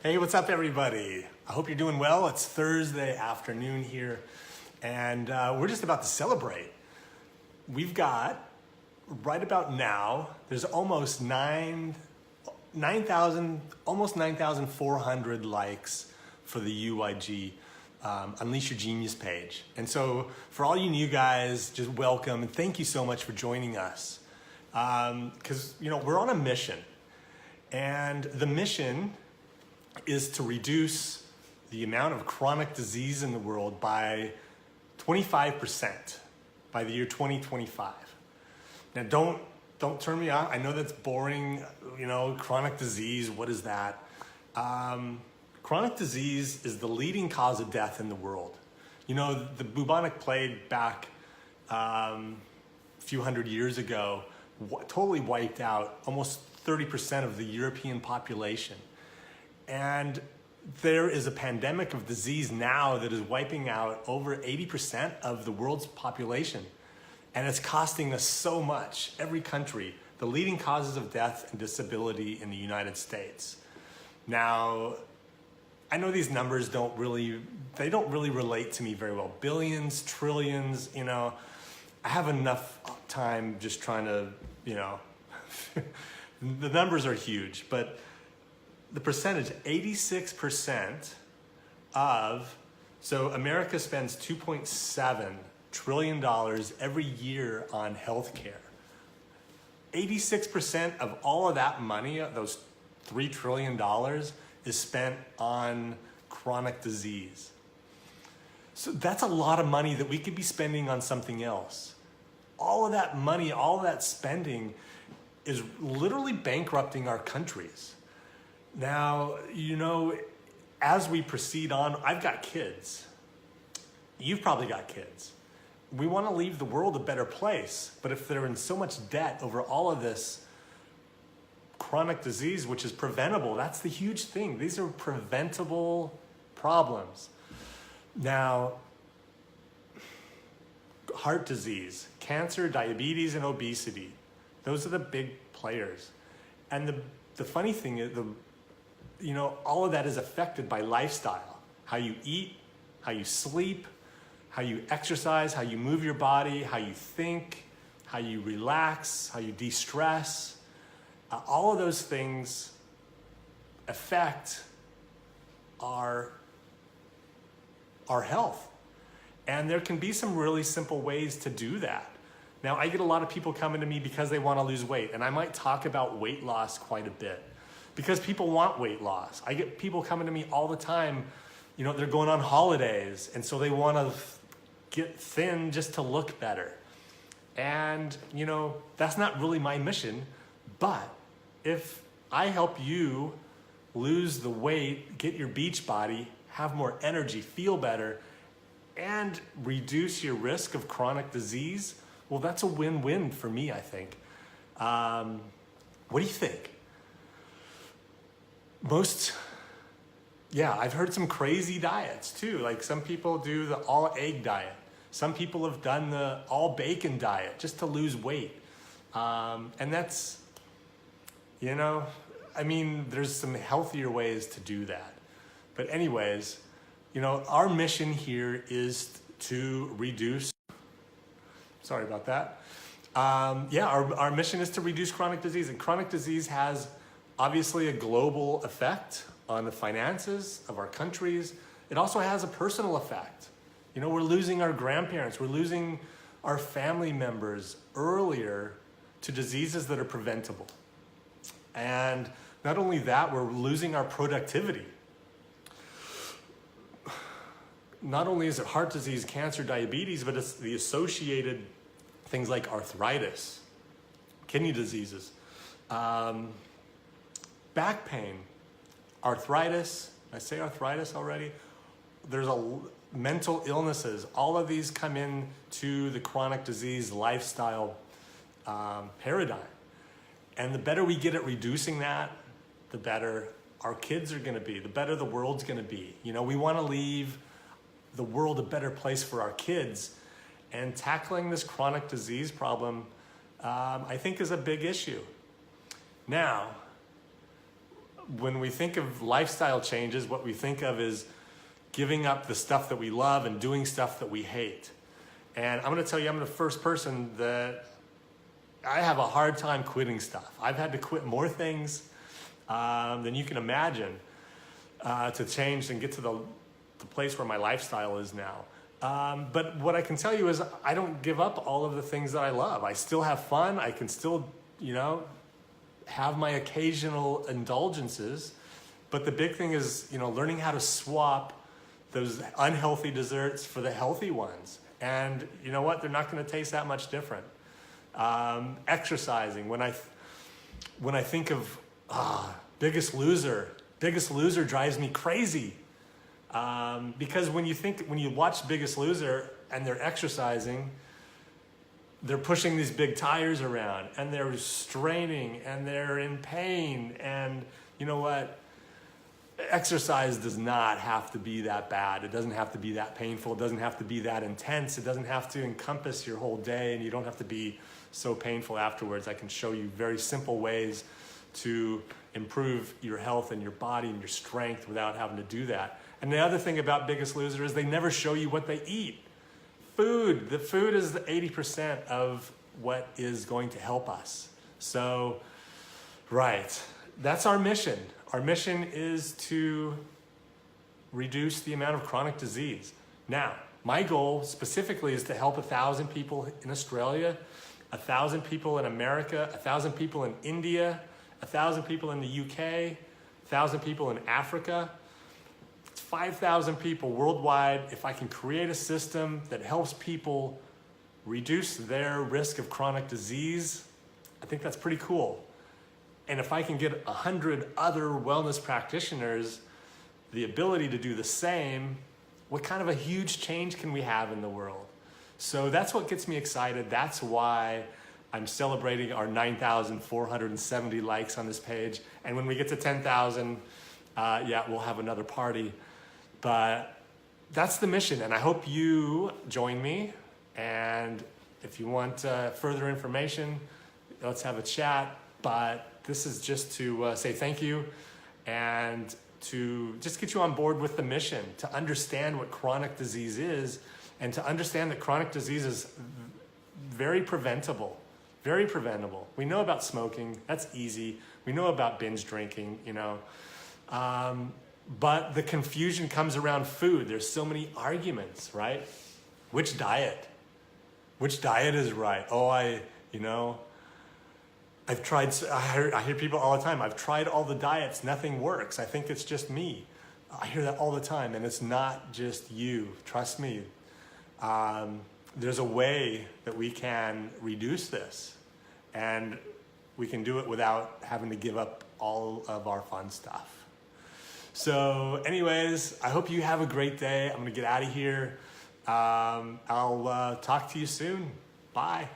Hey, what's up, everybody? I hope you're doing well. It's Thursday afternoon here, and we're just about to celebrate. We've got, right about now, there's almost 9,000, almost 9,400 likes for the UYG Unleash Your Genius page. And so for all you new guys, just welcome and thank you so much for joining us. Because, we're on a mission, and the mission is to reduce the amount of chronic disease in the world by 25% by the year 2025. Now, don't turn me off. I know that's boring. Chronic disease. What is that? Chronic disease is the leading cause of death in the world. The bubonic plague back a few hundred years ago totally wiped out almost 30% of the European population. And there is a pandemic of disease now that is wiping out over 80% of the world's population. And it's costing us so much, every country, the leading causes of death and disability in the United States. Now, I know these numbers don't really relate to me very well. Billions, trillions, I have enough time just trying to, the numbers are huge, but the percentage, 86% so America spends $2.7 trillion every year on healthcare. 86% of all of that money, those $3 trillion, is spent on chronic disease. So that's a lot of money that we could be spending on something else. All of that money, all of that spending is literally bankrupting our countries. Now, as we proceed on, I've got kids. You've probably got kids. We want to leave the world a better place, but if they're in so much debt over all of this chronic disease, which is preventable, that's the huge thing. These are preventable problems. Now, heart disease, cancer, diabetes, and obesity, those are the big players. And the funny thing is, all of that is affected by lifestyle. How you eat, how you sleep, how you exercise, how you move your body, how you think, how you relax, how you de-stress. All of those things affect our health. And there can be some really simple ways to do that. Now, I get a lot of people coming to me because they want to lose weight, and I might talk about weight loss quite a bit because people want weight loss. I get people coming to me all the time, they're going on holidays, and so they want to get thin just to look better. And, that's not really my mission, but if I help you lose the weight, get your beach body, have more energy, feel better, and reduce your risk of chronic disease, well, that's a win-win for me, I think. What do you think? I've heard some crazy diets too. Like some people do the all egg diet. Some people have done the all bacon diet just to lose weight. And that's, there's some healthier ways to do that. But anyways, our mission here is to reduce, sorry about that. Our mission is to reduce chronic disease, and chronic disease has obviously a global effect on the finances of our countries. It also has a personal effect. We're losing our grandparents, we're losing our family members earlier to diseases that are preventable. And not only that, we're losing our productivity. Not only is it heart disease, cancer, diabetes, but it's the associated things like arthritis, kidney diseases, back pain, arthritis. I say arthritis already. There's mental illnesses. All of these come in to the chronic disease lifestyle paradigm. And the better we get at reducing that, the better our kids are going to be, the better the world's going to be. We want to leave the world a better place for our kids. And tackling this chronic disease problem, I think, is a big issue. Now, when we think of lifestyle changes, what we think of is giving up the stuff that we love and doing stuff that we hate. And I'm going to tell you, I'm the first person that I have a hard time quitting stuff. I've had to quit more things than you can imagine to change and get to the place where my lifestyle is now. But what I can tell you is I don't give up all of the things that I love. I still have fun. I can still, have my occasional indulgences. But the big thing is, learning how to swap those unhealthy desserts for the healthy ones. And you know what? They're not going to taste that much different. Exercising. When I think of Biggest Loser drives me crazy. Because when you watch Biggest Loser and they're exercising, they're pushing these big tires around and they're straining and they're in pain. And you know what? Exercise does not have to be that bad. It doesn't have to be that painful. It doesn't have to be that intense. It doesn't have to encompass your whole day, and you don't have to be so painful afterwards. I can show you very simple ways to improve your health and your body and your strength without having to do that. And the other thing about Biggest Loser is they never show you what they eat. The food is the 80% of what is going to help us. So, right, that's our mission. Our mission is to reduce the amount of chronic disease. Now, my goal specifically is to help 1,000 people in Australia, 1,000 people in America, 1,000 people in India, 1,000 people in the UK, 1,000 people in Africa. It's 5,000 people worldwide. If I can create a system that helps people reduce their risk of chronic disease, I think that's pretty cool. And if I can get 100 other wellness practitioners the ability to do the same, what kind of a huge change can we have in the world? So that's what gets me excited. That's why I'm celebrating our 9,470 likes on this page. And when we get to 10,000, we'll have another party. But that's the mission, and I hope you join me. And if you want further information, let's have a chat. But this is just to say thank you and to just get you on board with the mission, to understand what chronic disease is and to understand that chronic disease is very preventable. Very preventable. We know about smoking, that's easy. We know about binge drinking, but the confusion comes around food. There's so many arguments, right? Which diet? Which diet is right? I've tried, I hear people all the time, I've tried all the diets, nothing works. I think it's just me. I hear that all the time, and it's not just you, trust me. There's a way that we can reduce this, and we can do it without having to give up all of our fun stuff. So anyways, I hope you have a great day. I'm gonna get out of here. I'll talk to you soon. Bye.